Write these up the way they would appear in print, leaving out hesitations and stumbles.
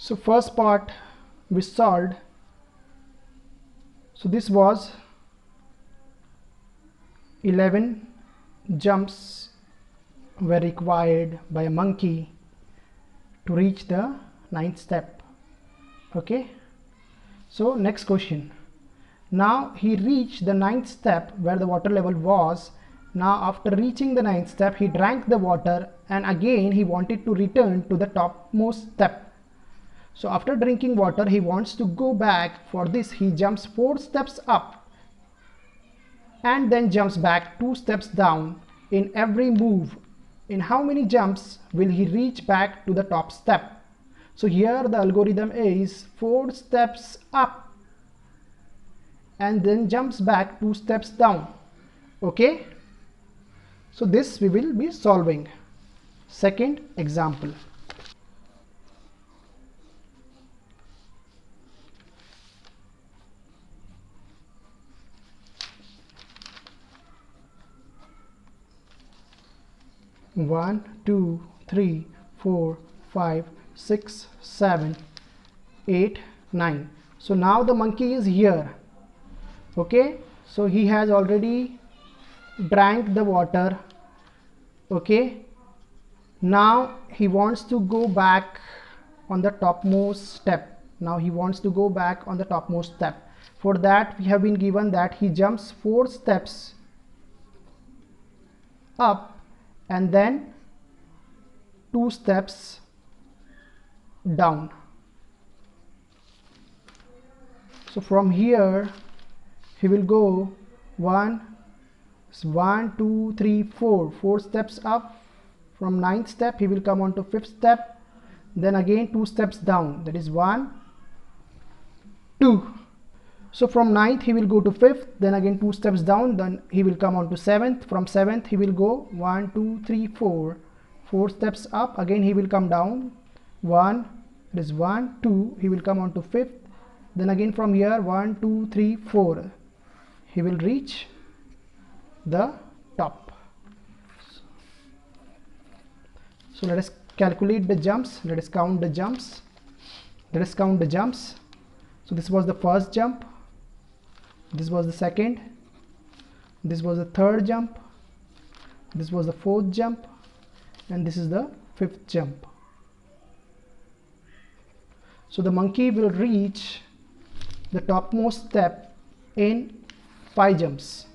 So first part we solved. So this was 11 jumps were required by a monkey to reach the 9th step. Okay, so next question. Now he reached the 9th step where the water level was. Now after reaching the 9th step, he drank the water and again he wanted to return to the topmost step. So after drinking water, he wants to go back. For this he jumps 4 steps up and then jumps back 2 steps down. In every move, in how many jumps will he reach back to the top step? So here the algorithm is 4 steps up and then jumps back 2 steps down. Okay, so this we will be solving. Second example. One, 2, 3, 4, 5, 6, 7, 8, 9. So now the monkey is here. Okay, so he has already drank the water. Okay, now he wants to go back on the topmost step. Now he wants to go back on the topmost step. For that we have been given that he jumps 4 steps up and then 2 steps down. So from here he will go 1, 2, 3, 4 steps up. From 9th step he will come on to 5th step, then again 2 steps down, that is 1, 2. So from 9th he will go to 5th, then again 2 steps down, then he will come on to 7th. From 7th he will go 1, 2, 3, 4 steps up, again he will come down 1, that is 1, 2, he will come on to 5th, then again from here 1, 2, 3, 4 he will reach the top. So let us calculate the jumps, let us count the jumps. So this was the first jump, this was the second, this was the third jump, this was the fourth jump, and this is the 5th jump. So the monkey will reach the topmost step in 5 jumps.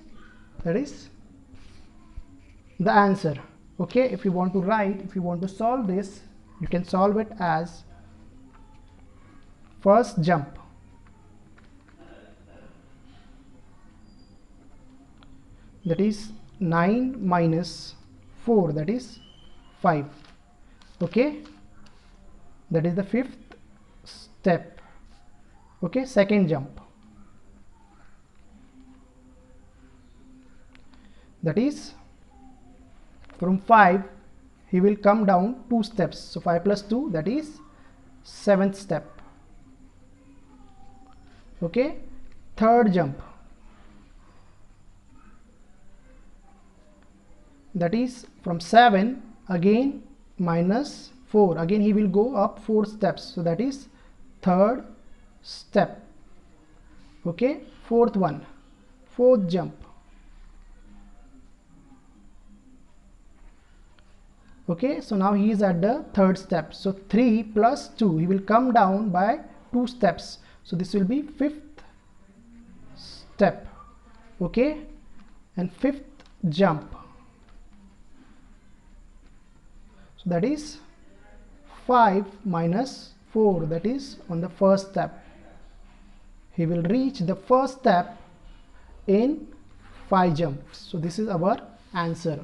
That is the answer. Okay, if you want to write, if you want to solve this, you can solve it as first jump, that is 9 minus 4, that is 5. Okay, that is the 5th step. Okay, second jump, that is from 5 he will come down 2 steps, so 5 plus 2, that is 7th step. Okay, third jump, that is from 7 again minus 4, again he will go up 4 steps, so that is third step. Okay, fourth jump. Okay, so now he is at the 3rd step, so 3 plus 2, he will come down by 2 steps, so this will be 5th step. Okay, and 5th jump, so that is 5 minus 4, that is on the 1st step. He will reach the 1st step in 5 jumps. So this is our answer.